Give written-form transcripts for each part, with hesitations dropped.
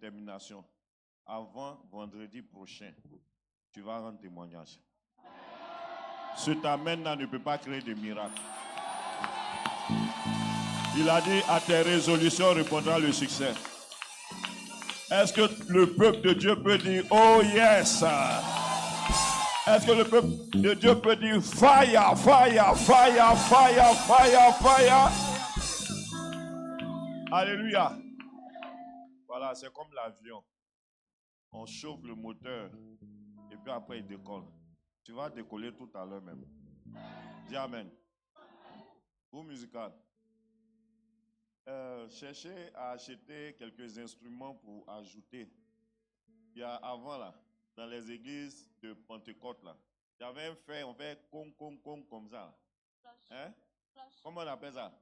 détermination. Avant vendredi prochain, tu vas rendre témoignage. Cet amen-là ne peut pas créer de miracle. Il a dit, à tes résolutions répondra le succès. Est-ce que le peuple de Dieu peut dire, oh yes? Est-ce que le peuple de Dieu peut dire, fire, fire, fire, fire, fire, fire? Alléluia. Voilà, c'est comme l'avion. On chauffe le moteur et puis après il décolle. Tu vas décoller tout à l'heure même. Dis amen. Pour musical. Cherchez à acheter quelques instruments pour ajouter. Il y a avant là, dans les églises de Pentecôte là, il y avait un fait, on fait con comme ça. Hein? Comment on appelle ça?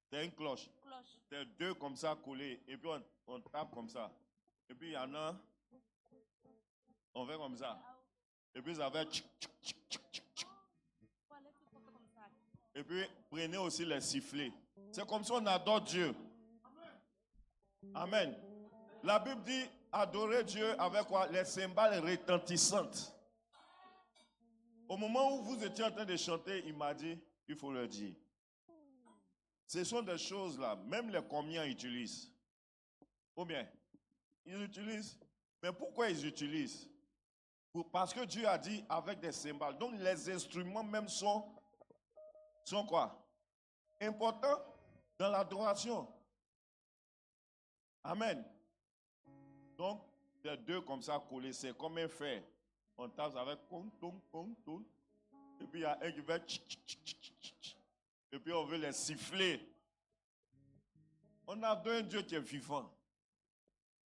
C'est une cloche. C'est deux comme ça collés et puis on tape comme ça. Et puis il y en a, on fait comme ça. Et puis ça fait tchic, tchic, tchic, tchic, tchic. Et puis prenez aussi les sifflets. C'est comme ça on adore Dieu. Amen. La Bible dit adorer Dieu avec quoi? Les cymbales retentissantes. Au moment où vous étiez en train de chanter, il m'a dit, il faut le dire. Ce sont des choses là, même les commiens utilisent. Ou bien, ils utilisent. Mais pourquoi ils utilisent? Parce que Dieu a dit avec des cymbales. Donc les instruments même sont quoi? Importants dans l'adoration. Amen. Donc, les deux comme ça collés, c'est comme un fer. On tape avec con. Et puis il y a un qui fait tch, tch, tch, tch, tch, tch. Et puis on veut les siffler. On a un Dieu qui est vivant.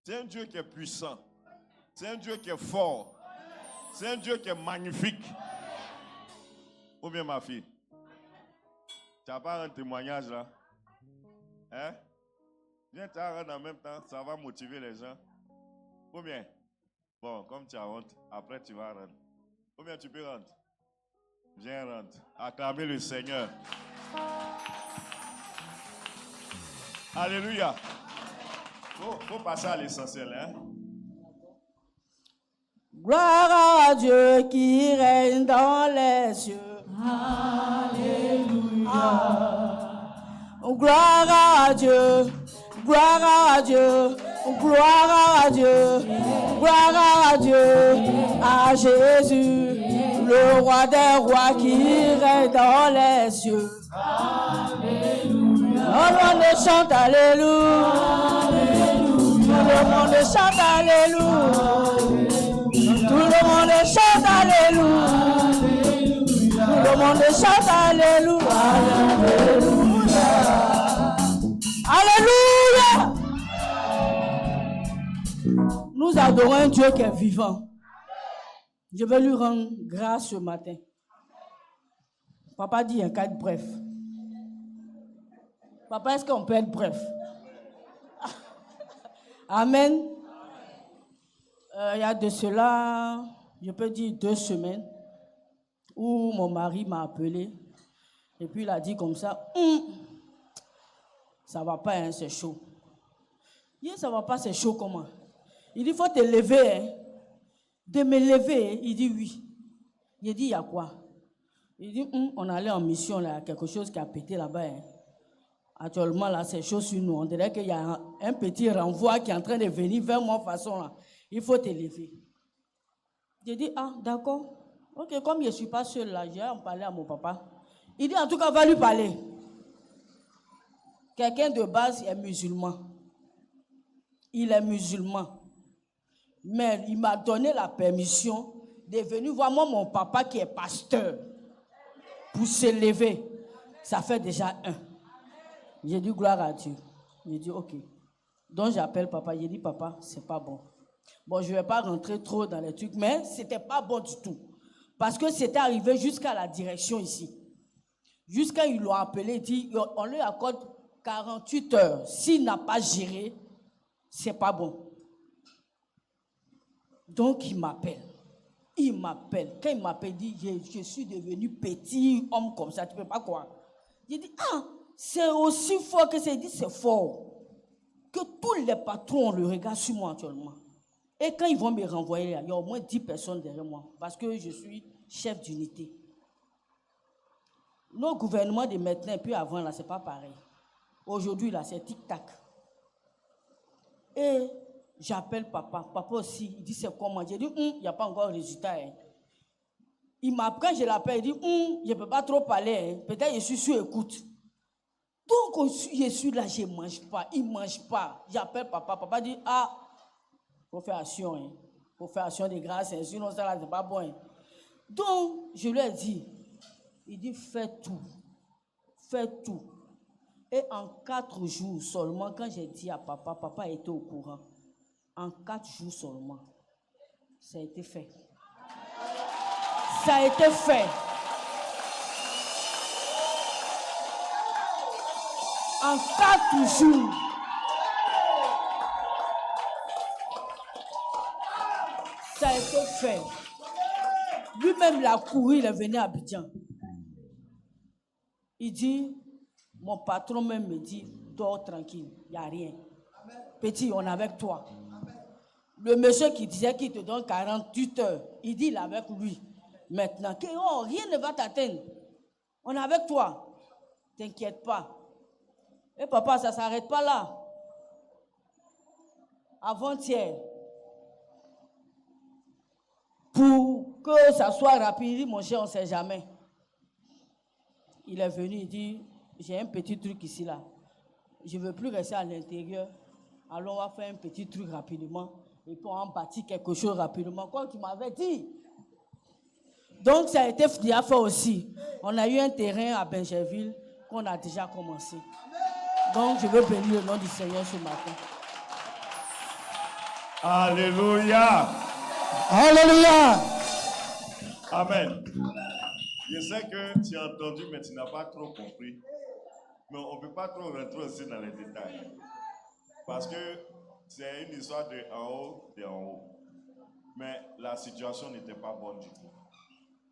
C'est un Dieu qui est puissant. C'est un Dieu qui est fort. C'est un Dieu qui est magnifique. Ou bien ma fille? Tu n'as pas un témoignage là? Hein? Viens tu rendre en même temps, ça va motiver les gens. Ou bien? Bon, comme tu as honte, après tu vas rendre. Ou bien tu peux rendre? Viens rendre. Acclamez le Seigneur. Alléluia. Faut passer à l'essentiel, hein? Gloire à Dieu qui règne dans les cieux. Alléluia. Gloire à Dieu. Gloire à Dieu. Gloire à Dieu. Gloire à Dieu. À Jésus, le roi des rois qui règne dans les cieux. Alléluia. Tout le monde chante Alléluia. Tout le monde chante Alléluia. Tout le monde chante Alléluia. Tout le monde chante Alléluia. Alléluia. Nous adorons un Dieu qui est vivant. Je vais lui rendre grâce ce matin. Papa dit un cas de bref. Papa, est-ce qu'on peut être bref? Amen. Il y a de cela, je peux dire 2 semaines, où mon mari m'a appelé. Et puis il a dit comme ça, ça va pas, hein, c'est chaud. Il dit, ça va pas, c'est chaud comment? Il dit, il faut te lever. Hein. De me lever, il dit oui. Il dit, il y a quoi? Il dit, on allait en mission, là, quelque chose qui a pété là-bas. Hein. Actuellement, là, c'est chaud sur nous. On dirait qu'il y a un petit renvoi qui est en train de venir vers moi façon là. Il faut te lever. J'ai dit, ah, d'accord. Ok, comme je ne suis pas seul là, je vais en parler à mon papa. Il dit, en tout cas, va lui parler. Quelqu'un de base est musulman. Il est musulman. Mais il m'a donné la permission de venir voir moi, mon papa qui est pasteur, pour se lever. Ça fait déjà 1. J'ai dit, gloire à Dieu. J'ai dit, ok. Donc j'appelle papa. J'ai dit, papa, c'est pas bon. Bon, je ne vais pas rentrer trop dans les trucs, mais ce n'était pas bon du tout. Parce que c'était arrivé jusqu'à la direction ici. Jusqu'à ils l'ont appelé, il dit, on lui accorde 48 heures. S'il n'a pas géré, ce n'est pas bon. Donc il m'appelle. Il m'appelle. Quand il m'appelle, il dit, je suis devenu petit homme comme ça, tu ne peux pas croire. J'ai dit, ah, c'est aussi fort que c'est. Il dit, c'est fort. que tous les patrons ont le regard sur moi actuellement. Et quand ils vont me renvoyer, il y a au moins 10 personnes derrière moi. Parce que je suis chef d'unité. Nos gouvernements de maintenant et puis avant, là, ce n'est pas pareil. Aujourd'hui, là, c'est tic-tac. Et j'appelle papa. Papa aussi, il dit c'est comment? J'ai dit, il n'y a pas encore de résultat. Hein. Il m'apprend, je l'appelle, il dit, je ne peux pas trop parler. Hein. Peut-être je suis sur écoute. Donc, je suis là, je ne mange pas. Il ne mange pas. J'appelle papa. Papa dit, il faut faire action. Il faut faire action de grâce. Hein. Sinon, ça, là, c'est pas bon. Hein. Donc, je lui ai dit, il dit, fais tout. Fais tout. Et en 4 jours seulement, quand j'ai dit à papa, papa était au courant. En 4 jours seulement, ça a été fait. Ça a été fait. En 4 jours. Ça a été fait. Lui-même l'a couru, il est venu à Abidjan. Il dit, mon patron même me dit, dors tranquille, il n'y a rien. Petit, on est avec toi. Le monsieur qui disait qu'il te donne 48 heures, il dit, il est avec lui. Maintenant, rien ne va t'atteindre. On est avec toi. T'inquiète pas. Et papa, ça ne s'arrête pas là. Avant-hier, pour que ça soit rapide, il dit, mon cher, on ne sait jamais. Il est venu, il dit, j'ai un petit truc ici là. Je ne veux plus rester à l'intérieur. Alors on va faire un petit truc rapidement. Et puis on va bâtir quelque chose rapidement. Comme tu m'avais dit. Donc ça a été déjà fait aussi. On a eu un terrain à Benjerville qu'on a déjà commencé. Donc je veux bénir le nom du Seigneur ce matin. Alléluia. Alléluia. Amen. Je sais que tu as entendu, mais tu n'as pas trop compris. Mais on ne peut pas trop rentrer aussi dans les détails. Parce que c'est une histoire de en haut, de en haut. Mais la situation n'était pas bonne du tout.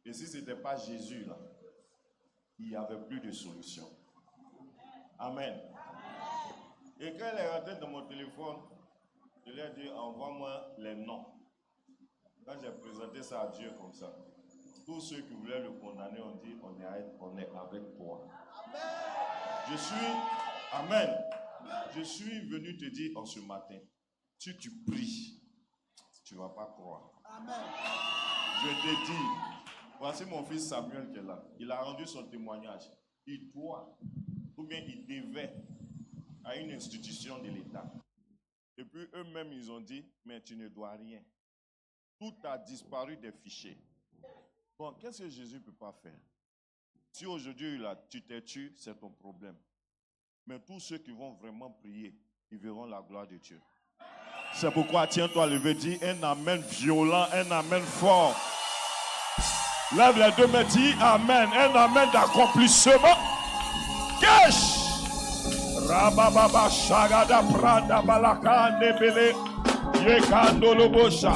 Et si ce n'était pas Jésus, là, il n'y avait plus de solution. Amen. Et quand elle est rentrée dans mon téléphone, je lui ai dit, envoie-moi les noms. Quand j'ai présenté ça à Dieu comme ça, tous ceux qui voulaient le condamner ont dit, on est avec toi. Je suis venu te dire en ce matin, si tu pries, tu ne vas pas croire. Amen. Je te dis, voici mon fils Samuel qui est là. Il a rendu son témoignage. Il doit, ou bien il devait, à une institution de l'État. Et puis eux-mêmes, ils ont dit, mais tu ne dois rien. Tout a disparu des fichiers. Bon, qu'est-ce que Jésus ne peut pas faire? Si aujourd'hui, là, tu t'es tué, c'est ton problème. Mais tous ceux qui vont vraiment prier, ils verront la gloire de Dieu. C'est pourquoi, tiens-toi levé, dis un amen violent, un amen fort. Lève les 2 mains, dis amen, un amen d'accomplissement. Cache! Rabababa, shagada, prada, balaka, nebele, yekando, lobosha.